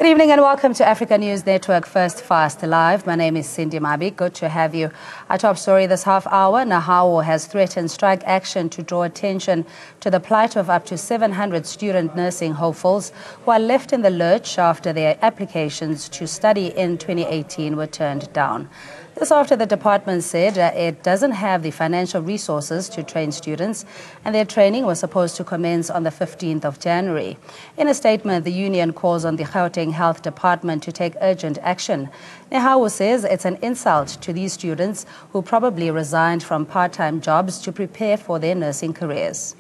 Good evening and welcome to Africa News Network First Fast Live. My name is Cindy Mabi. Good to have you. Our top story this half hour, Nahawu has threatened strike action to draw attention to the plight of up to 700 student nursing hopefuls who are left in the lurch after their applications to study in 2018 were turned down. This after the department said it doesn't have the financial resources to train students, and their training was supposed to commence on the 15th of January. In a statement, the union calls on the Gauteng Health Department to take urgent action. Nahawu says it's an insult to these students who probably resigned from part-time jobs to prepare for their nursing careers.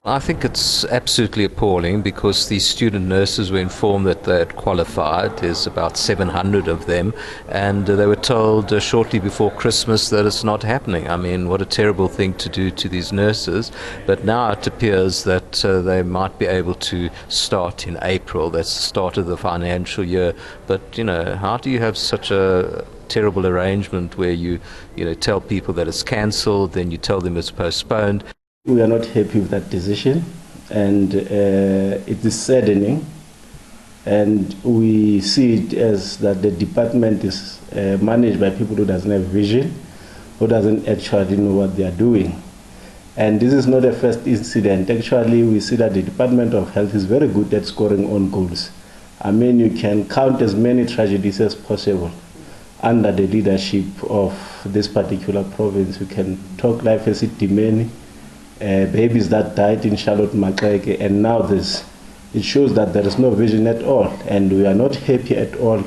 I think it's absolutely appalling because these student nurses were informed that they had qualified. There's about 700 of them, and they were told shortly before Christmas that it's not happening. I mean, what a terrible thing to do to these nurses. But now it appears that they might be able to start in April. That's the start of the financial year. But, you know, how do you have such a terrible arrangement where you tell people that it's cancelled, then you tell them it's postponed? We are not happy with that decision, and it is saddening, and we see it as that the department is managed by people who doesn't have vision, who doesn't actually know what they are doing. And this is not the first incident. Actually, we see that the Department of Health is very good at scoring on goals. I mean, you can count as many tragedies as possible under the leadership of this particular province. We can talk life as it demanding. Babies that died in Charlotte Maxeke, and now this. It shows that there is no vision at all, and we are not happy at all.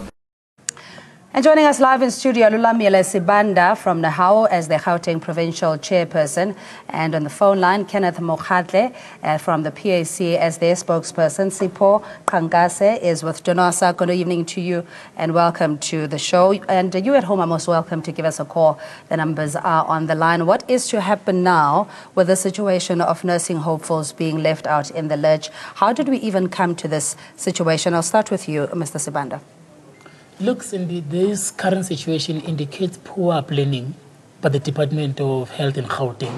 And joining us live in studio, Lulamile Sibanda from Nahawu as the Gauteng Provincial Chairperson, and on the phone line, Kenneth Mojave from the PAC as their spokesperson. Sipho Kankase is with Donasa. Good evening to you and welcome to the show. And you at home are most welcome to give us a call. The numbers are on the line. What is to happen now with the situation of nursing hopefuls being left out in the lurch? How did we even come to this situation? I'll start with you, Mr. Sibanda. Look, Cindy, this current situation indicates poor planning by the Department of Health in Gauteng.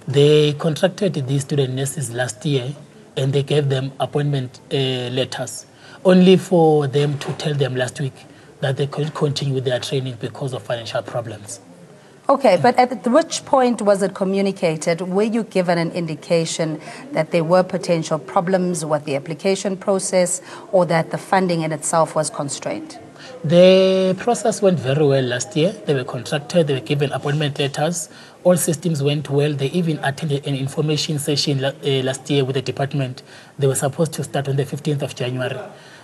They contracted these student nurses last year and they gave them appointment letters, only for them to tell them last week that they couldn't continue with their training because of financial problems. Okay, but at which point was it communicated? Were you given an indication that there were potential problems with the application process or that the funding in itself was constrained? The process went very well last year. They were contracted, they were given appointment letters. All systems went well. They even attended an information session last year with the department. They were supposed to start on the 15th of January.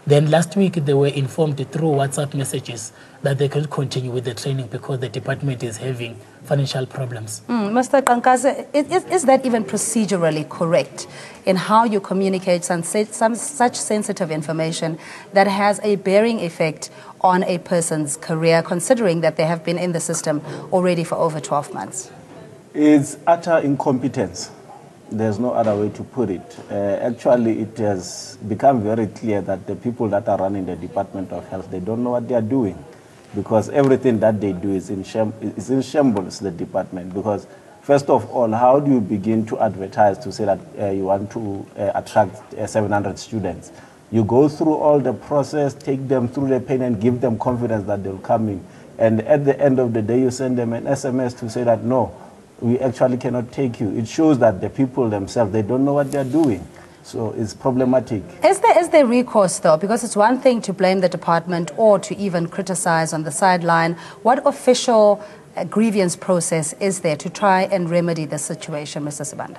Then last week they were informed through WhatsApp messages that they couldn't continue with the training because the department is having financial problems. Mr. Kankaze, is that even procedurally correct in how you communicate some such sensitive information that has a bearing effect on a person's career, considering that they have been in the system already for over 12 months? It's utter incompetence. There's no other way to put it. Actually, it has become very clear that the people that are running the Department of Health, they don't know what they are doing, because everything that they do is in shambles, the department. Because first of all, how do you begin to advertise to say that you want to attract 700 students? You go through all the process, take them through the pain and give them confidence that they'll come in. And at the end of the day, you send them an SMS to say that, no, we actually cannot take you. It shows that the people themselves, they don't know what they're doing. So it's problematic. Is there recourse, though? Because it's one thing to blame the department or to even criticize on the sideline. What official grievance process is there to try and remedy the situation, Mr. Sibanda?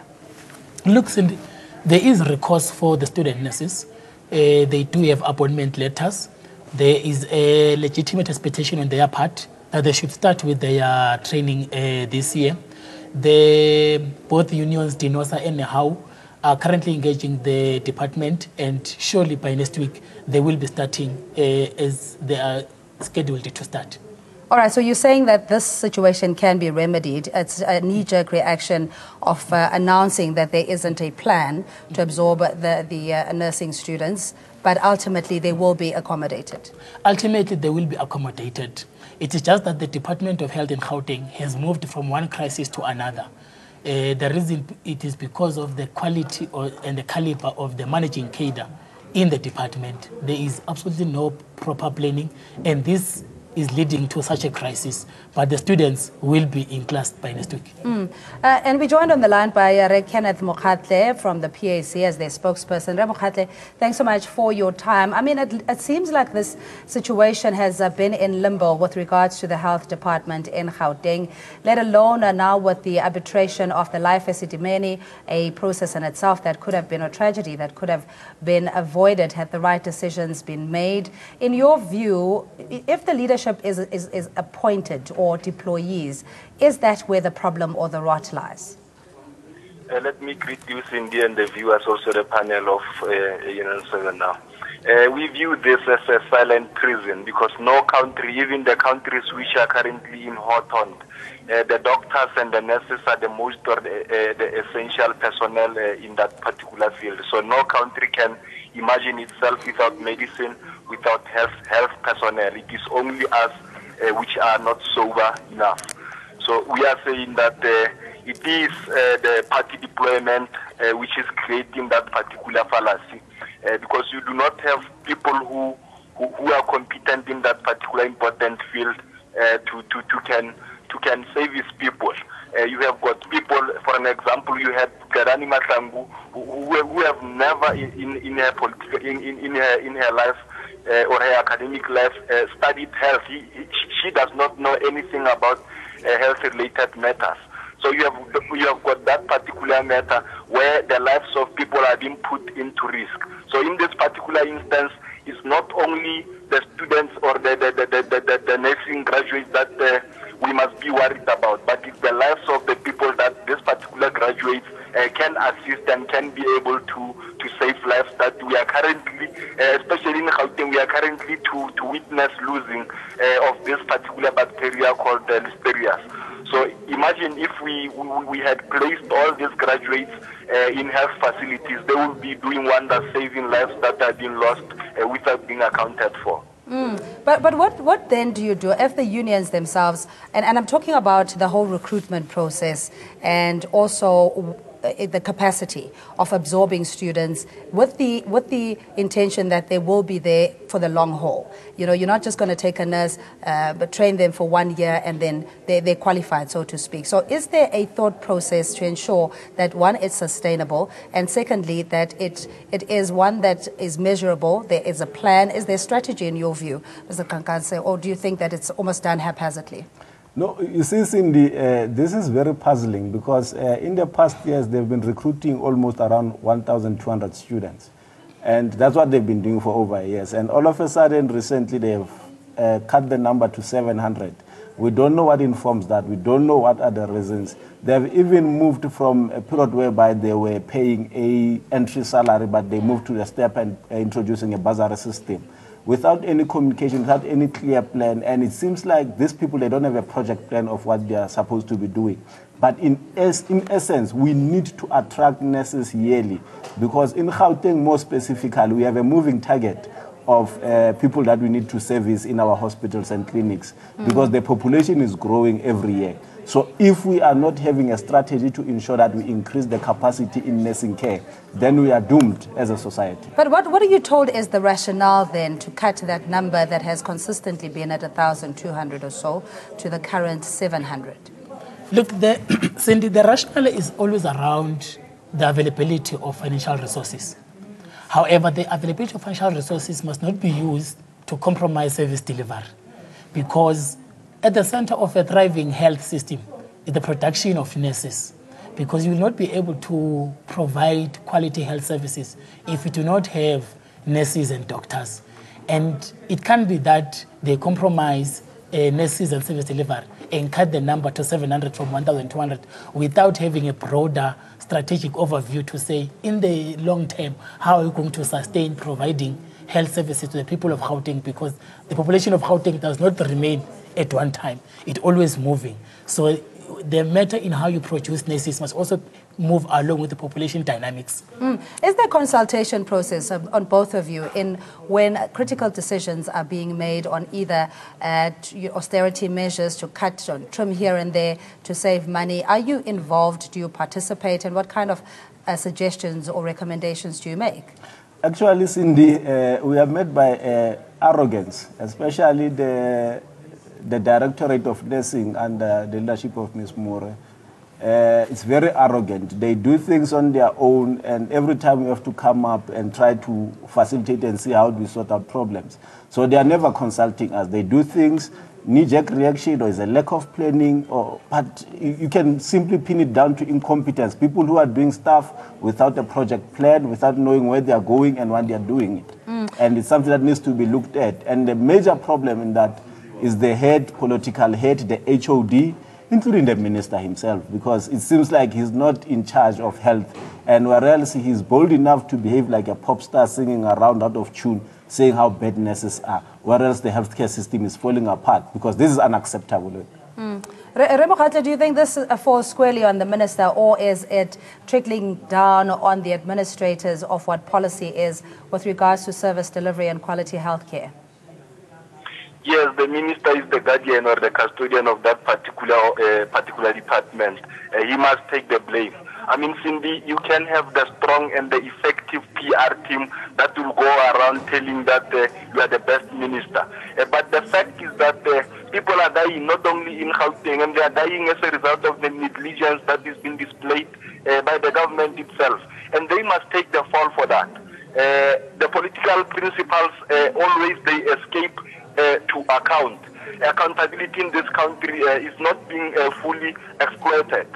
Look, Cindy, there is recourse for the student nurses. They do have appointment letters. There is a legitimate expectation on their part that they should start with their training this year. Both unions, Dinosa and Nahawu, are currently engaging the department, and surely by next week they will be starting as they are scheduled to start. All right, so you're saying that this situation can be remedied. It's a knee-jerk reaction of announcing that there isn't a plan to absorb the nursing students, but ultimately they will be accommodated. Ultimately, they will be accommodated. It is just that the Department of Health in Gauteng has moved from one crisis to another. The reason it is because of the quality and the caliber of the managing cadre in the department. There is absolutely no proper planning, and this is leading to such a crisis. But the students will be in class by next week. And we joined on the line by Kenneth MacArthur from the PAC as their spokesperson. MacArthur, thanks so much for your time. I mean, it seems like this situation has been in limbo with regards to the health department in Gauteng, let alone now with the arbitration of the life esidimeni, a process in itself that could have been a tragedy that could have been avoided had the right decisions been made. In your view, if the leadership is appointed or deployees, is that where the problem or the rot lies? Let me greet you, Cindy, and the viewers, also the panel of Union 7 now. We view this as a silent prison because no country, even the countries which are currently in hot-on, the doctors and the nurses are the most or the essential personnel in that particular field. So no country can imagine itself without medicine, without health personnel. It is only us which are not sober enough. So we are saying that it is the party deployment which is creating that particular fallacy, because you do not have people who are competent in that particular important field to can service people. You have got people, for an example, you have Garani Matangu, who have never in her political in her life or her academic life studied health. She does not know anything about health-related matters. So you have got that particular matter where the lives of people are being put into risk. So in this particular instance, it's not only the students or the nursing graduates that we must be worried about, but it's the lives of the people that this particular graduates can assist and can be able to save lives that we are currently, especially in Gauteng, we are currently to witness losing of this particular bacteria called Listeria. So imagine if we had placed all these graduates in health facilities, they would be doing wonders, saving lives that have been lost without being accounted for. But what then do you do if the unions themselves, and I'm talking about the whole recruitment process and also the capacity of absorbing students with the intention that they will be there for the long haul. You know, you're not just going to take a nurse but train them for 1 year and then they're qualified, so to speak. So is there a thought process to ensure that, one, it's sustainable, and secondly, that it is one that is measurable, there is a plan, is there strategy in your view, Mr. Kankanse, or do you think that it's almost done haphazardly? No, you see, Cindy, this is very puzzling because in the past years, they've been recruiting almost around 1,200 students. And that's what they've been doing for over years. And all of a sudden, recently, they've cut the number to 700. We don't know what informs that. We don't know what are the reasons. They've even moved from a period whereby they were paying an entry salary, but they moved to the step and introducing a bursary system, without any communication, without any clear plan. And it seems like these people, they don't have a project plan of what they are supposed to be doing. But in essence, we need to attract nurses yearly, because in Gauteng more specifically, we have a moving target of people that we need to service in our hospitals and clinics, because the population is growing every year. So if we are not having a strategy to ensure that we increase the capacity in nursing care, then we are doomed as a society. But what are you told is the rationale then to cut that number that has consistently been at 1,200 or so to the current 700? Look, Cindy, the rationale is always around the availability of financial resources. However, the availability of financial resources must not be used to compromise service delivery, because at the center of a thriving health system is the production of nurses, because you will not be able to provide quality health services if you do not have nurses and doctors. And it can be that they compromise nurses and service delivery and cut the number to 700 from 1,200 without having a broader strategic overview to say, in the long term, how are you going to sustain providing health services to the people of Gauteng, because the population of Gauteng does not remain at one time. It's always moving. So the matter in how you produce nurses must also move along with the population dynamics. Is there a consultation process on both of you in when critical decisions are being made on either austerity measures to cut or trim here and there to save money? Are you involved? Do you participate? And what kind of suggestions or recommendations do you make? Actually, Cindy, we are met by arrogance, especially the Directorate of Nursing under the leadership of Ms. Moore. It's very arrogant. They do things on their own, and every time we have to come up and try to facilitate and see how we sort out problems. So they are never consulting us. They do things, knee-jerk reaction, or is a lack of planning, but you can simply pin it down to incompetence. People who are doing stuff without a project plan, without knowing where they are going and when they are doing it. And it's something that needs to be looked at. And the major problem in that is the head, political head, the HOD, including the minister himself, because it seems like he's not in charge of health. And whereas he's bold enough to behave like a pop star singing around out of tune, saying how bad nurses are, whereas the healthcare system is falling apart, because this is unacceptable. Mojave, do you think this falls squarely on the minister, or is it trickling down on the administrators of what policy is with regards to service delivery and quality healthcare? Yes, the minister is the guardian or the custodian of that particular department. He must take the blame. I mean, Cindy, you can have the strong and the effective PR team that will go around telling that you are the best minister. But the fact is that people are dying not only in Gauteng, and they are dying as a result of the negligence that is being displayed by the government itself. And they must take the fall for that. The political principles, always they escape to account. Accountability in this country is not being fully exploited.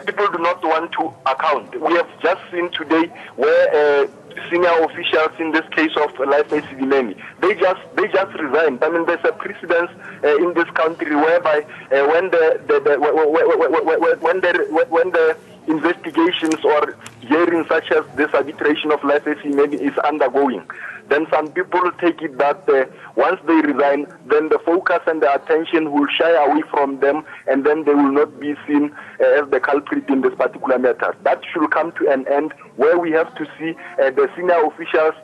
People do not want to account. We have just seen today where senior officials, in this case of Life Esidimeni, they just resigned. I mean, there's a precedence in this country whereby when the investigations or hearings such as this arbitration of Life Esidimeni is undergoing, then some people take it that once they resign, then the focus and the attention will shy away from them, and then they will not be seen as the culprit in this particular matter. That should come to an end where we have to see the senior officials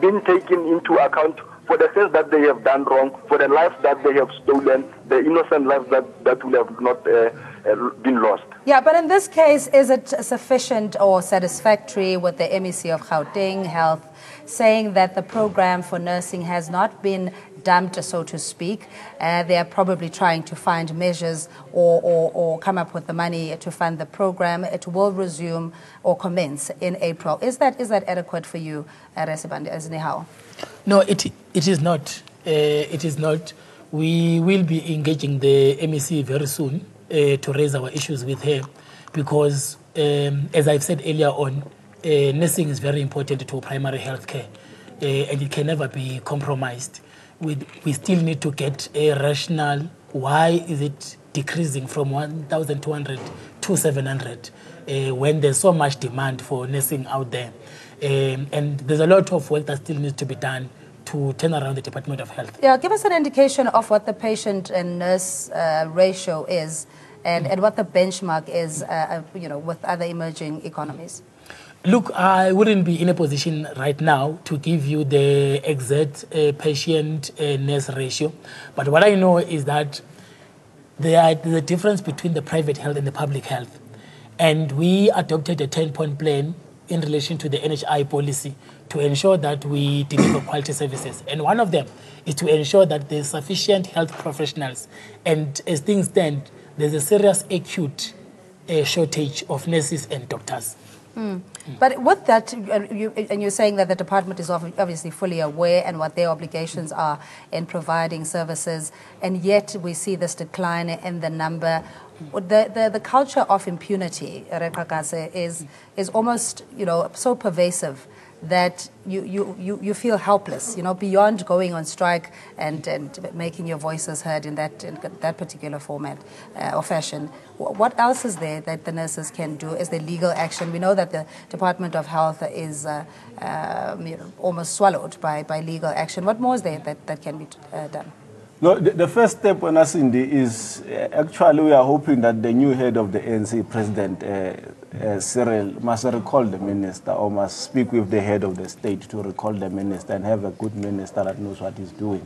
being taken into account for the things that they have done wrong, for the lives that they have stolen, the innocent lives that will have not been lost. Yeah, but in this case, is it sufficient or satisfactory with the MEC of Gauteng Health saying that the program for nursing has not been dumped, so to speak? They are probably trying to find measures or come up with the money to fund the program. It will resume or commence in April. Is that adequate for you, Resibande? No, it is not. It is not. We will be engaging the MEC very soon to raise our issues with her, because as I've said earlier on, nursing is very important to primary health care, and it can never be compromised. We still need to get a rationale. Why is it decreasing from 1,200 to 700 when there's so much demand for nursing out there? And there's a lot of work that still needs to be done to turn around the Department of Health. Yeah, give us an indication of what the patient and nurse ratio is, and what the benchmark is, with other emerging economies. Look, I wouldn't be in a position right now to give you the exact patient-nurse ratio, but what I know is that there's a difference between the private health and the public health, and we adopted a 10-point plan in relation to the NHI policy to ensure that we deliver quality services. And one of them is to ensure that there's sufficient health professionals. And as things stand, there's a serious acute shortage of nurses and doctors. But with that, you're saying that the department is obviously fully aware and what their obligations are in providing services, and yet we see this decline in the number. The culture of impunity, is almost so pervasive that you feel helpless, beyond going on strike and making your voices heard in that particular format or fashion. What else is there that the nurses can do? Is there legal action? We know that the Department of Health is almost swallowed by legal action. What more is there that can be done? No, the first step on us, Cindy, is actually we are hoping that the new head of the ANC, President Cyril, must recall the minister or must speak with the head of the state to recall the minister and have a good minister that knows what he's doing.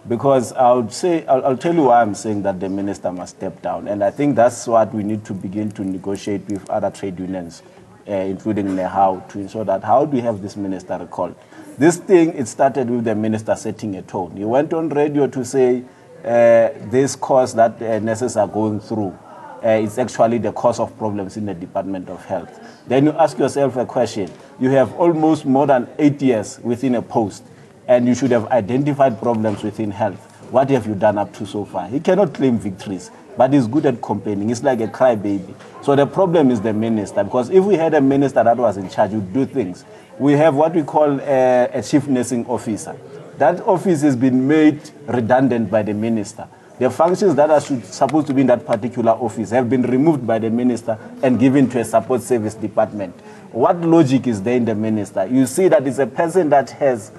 Because I'll tell you why I'm saying that the minister must step down. And I think that's what we need to begin to negotiate with other trade unions, including NEHAW, to ensure that how do we have this minister recalled? This thing, it started with the minister setting a tone. He went on radio to say this course that nurses are going through is actually the cause of problems in the Department of Health. Then you ask yourself a question. You have almost more than 8 years within a post, and you should have identified problems within health. What have you done up to so far? He cannot claim victories, but he's good at complaining. It's like a crybaby. So the problem is the minister, because if we had a minister that was in charge, would do things. We have what we call a chief nursing officer. That office has been made redundant by the minister. The functions that are supposed to be in that particular office have been removed by the minister and given to a support service department. What logic is there in the minister? You see that it's a person that has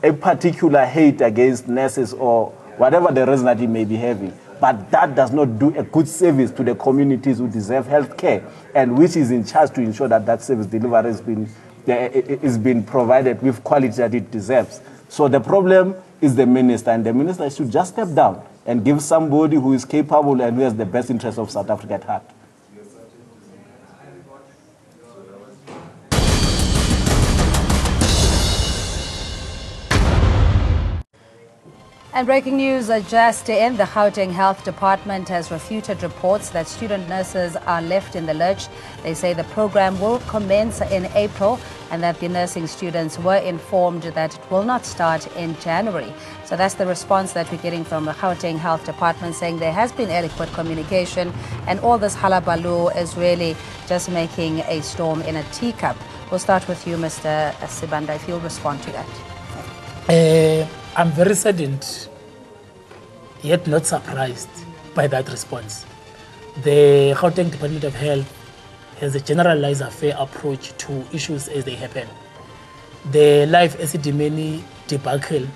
a particular hate against nurses or whatever the reason that he may be having. But that does not do a good service to the communities who deserve health care, and which is in charge to ensure that that service delivery is being provided with quality that it deserves. So the problem is the minister, and the minister should just step down and give somebody who is capable and who has the best interest of South Africa at heart. And breaking news just in, the Gauteng Health Department has refuted reports that student nurses are left in the lurch. They say the program will commence in April and that the nursing students were informed that it will not start in January. So that's the response that we're getting from the Gauteng Health Department, saying there has been adequate communication and all this hullabaloo is really just making a storm in a teacup. We'll start with you, Mr. Sibanda, if you'll respond to that. I'm very saddened, yet not surprised by that response. The Gauteng Department of Health has a generalized affair approach to issues as they happen. The Life Esidimeni debacle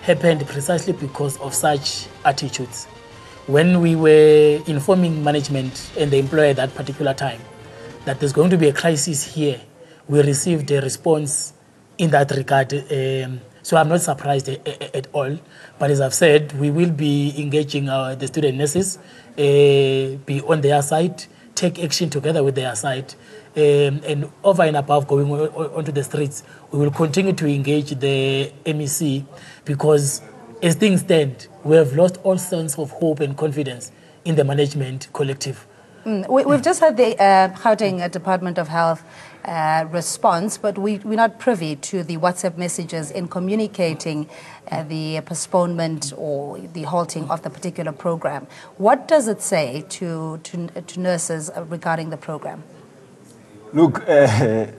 happened precisely because of such attitudes. When we were informing management and the employer at that particular time that there's going to be a crisis here, we received a response in that regard. So I'm not surprised at all. But as I've said, we will be engaging the student nurses, be on their side, take action together with their side. And over and above going onto the streets, we will continue to engage the MEC because as things stand, we have lost all sense of hope and confidence in the management collective. We've just had the Gauteng Department of Health response, but we're not privy to the WhatsApp messages in communicating the postponement or the halting of the particular program. What does it say to nurses regarding the program? Look,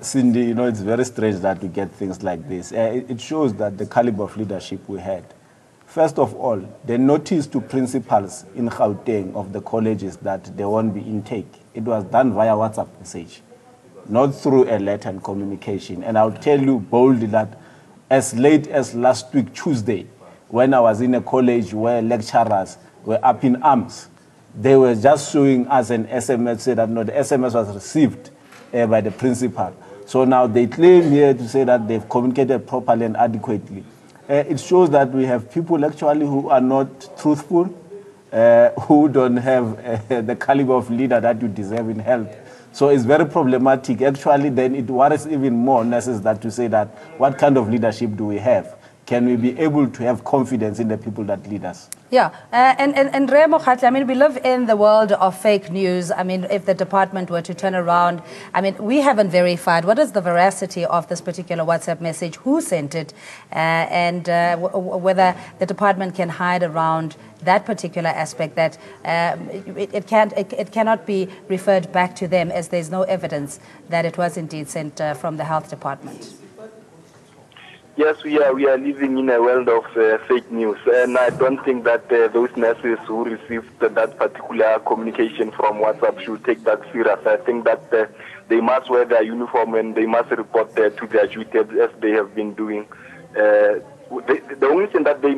Cindy, you know, it's very strange that we get things like this. It shows that the caliber of leadership we had. First of all, the notice to principals in Gauteng of the colleges that there won't be intake, it was done via WhatsApp message, not through a letter and communication. And I'll tell you boldly that as late as last week, Tuesday, when I was in a college where lecturers were up in arms, they were just showing us an SMS, say that no, the SMS was received by the principal. So now they claim here to say that they've communicated properly and adequately. It shows that we have people actually who are not truthful, who don't have the caliber of leader that you deserve in health. So it's very problematic. Actually, then it worries even more nurses that to say that what kind of leadership do we have? Can we be able to have confidence in the people that lead us? Yeah, and Remo Khatli, I mean, we live in the world of fake news. I mean, if the department were to turn around, I mean, we haven't verified what is the veracity of this particular WhatsApp message, who sent it, and whether the department can hide around that particular aspect, that it cannot be referred back to them as there's no evidence that it was indeed sent from the health department. Yes, we are living in a world of fake news, and I don't think that those nurses who received that particular communication from WhatsApp should take that serious. I think that they must wear their uniform and they must report to their duty as they have been doing. The only thing that they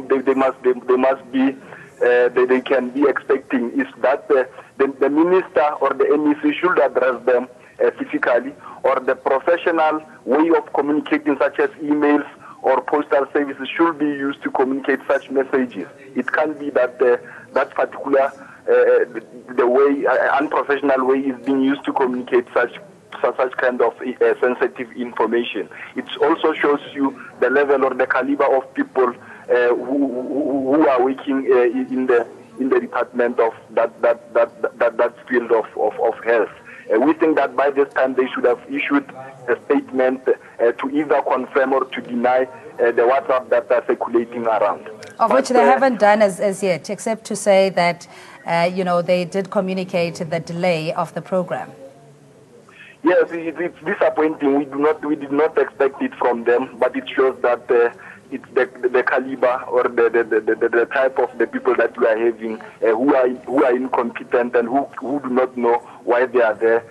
can be expecting is that the minister or the MEC should address them physically, or the professional way of communicating, such as emails or postal services, should be used to communicate such messages. It can't be that that particular the way unprofessional way is being used to communicate such such kind of sensitive information. It also shows you the level or the caliber of people who are working in the department of that field of health. We think that by this time they should have issued a statement to either confirm or to deny the WhatsApp that are circulating around. Of which they haven't done as yet, except to say that, they did communicate the delay of the program. Yes, it's disappointing. We did not expect it from them, but it shows that it's the caliber or the type of the people that we are having who are incompetent and who do not know why they are there.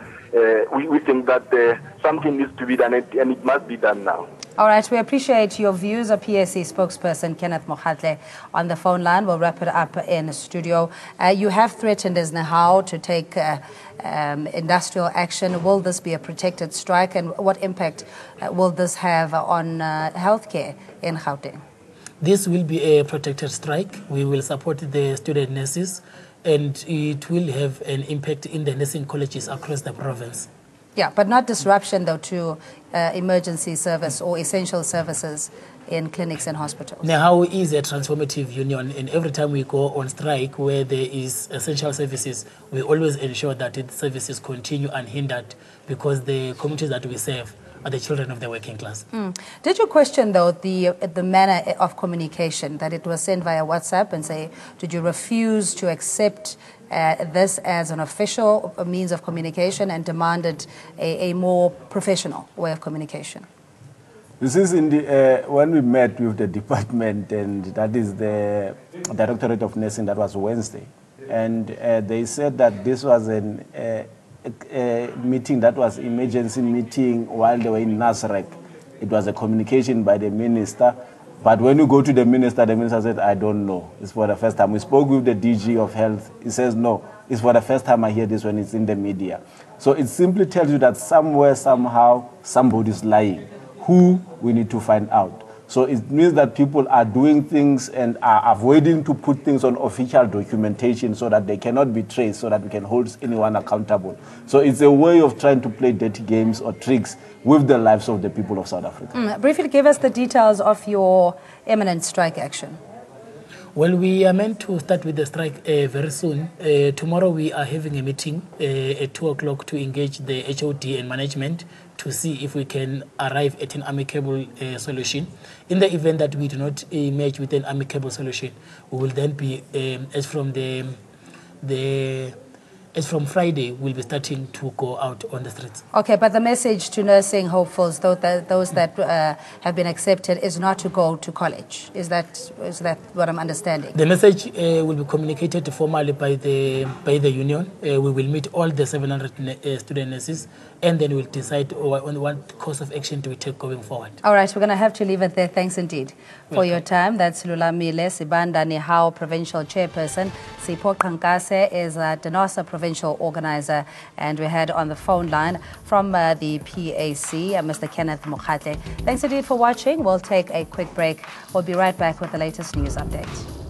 We think that something needs to be done, and it must be done now. All right, we appreciate your views. A PSC spokesperson, Kenneth Mojave, on the phone line. We'll wrap it up in the studio. You have threatened as Nahau to take industrial action. Will this be a protected strike, and what impact will this have on healthcare in Gauteng? This will be a protected strike. We will support the student nurses, and it will have an impact in the nursing colleges across the province. Yeah, but not disruption, though, to emergency service or essential services in clinics and hospitals. Nahau is a transformative union, and every time we go on strike where there is essential services, we always ensure that the services continue unhindered, because the communities that we serve are the children of the working class. Did you question, though, the manner of communication, that it was sent via WhatsApp, and say, did you refuse to accept this as an official means of communication and demanded a more professional way of communication? This is when we met with the department, and that is the Directorate of Nursing, that was Wednesday. And they said that this was a meeting that was emergency meeting while they were in Nasrec. It was a communication by the minister. But when you go to the minister said, I don't know. It's for the first time. We spoke with the DG of Health. He says, no, it's for the first time I hear this when it's in the media. So it simply tells you that somewhere, somehow, somebody's lying. Who, we need to find out. So it means that people are doing things and are avoiding to put things on official documentation so that they cannot be traced, so that we can hold anyone accountable. So it's a way of trying to play dirty games or tricks with the lives of the people of South Africa. Briefly give us the details of your imminent strike action. Well, we are meant to start with the strike very soon. Tomorrow we are having a meeting at 2 o'clock to engage the HOD and management to see if we can arrive at an amicable solution. In the event that we do not emerge with an amicable solution, we will then be, as from Friday, we'll be starting to go out on the streets. Okay, but the message to nursing hopefuls, those that have been accepted, is not to go to college. Is that what I'm understanding? The message will be communicated formally by the union. We will meet all the 700 student nurses, and then we'll decide on what course of action do we take going forward. All right, we're going to have to leave it there. Thanks indeed for your time. That's Lulamile Sibanda Nihau, Provincial Chairperson. Sipho Kankase is a Denosa Provincial Organizer, and we had on the phone line from the PAC, Mr. Kenneth Mojave. Thanks indeed for watching. We'll take a quick break. We'll be right back with the latest news update.